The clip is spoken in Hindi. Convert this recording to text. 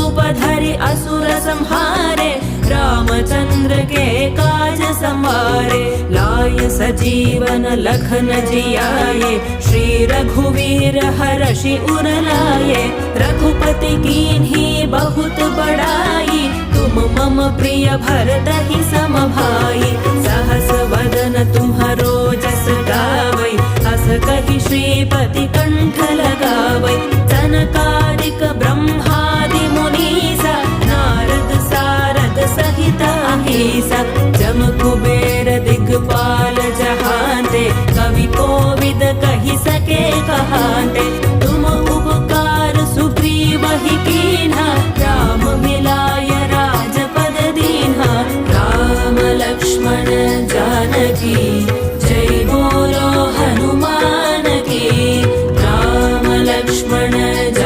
रूप धरि असुर संहारे, रामचंद्र के काज संवारे। लाय सजीवन लखन जियाए, श्री रघुवीर हर्षि उर लाए। रघुपति कीन्ही बहुत बड़ाई, तुम मम प्रिय भरतहि सम भाई। सहस वदन तुम्हरो जस गावै, अस कहि श्रीपति कंठ लगावै। जनका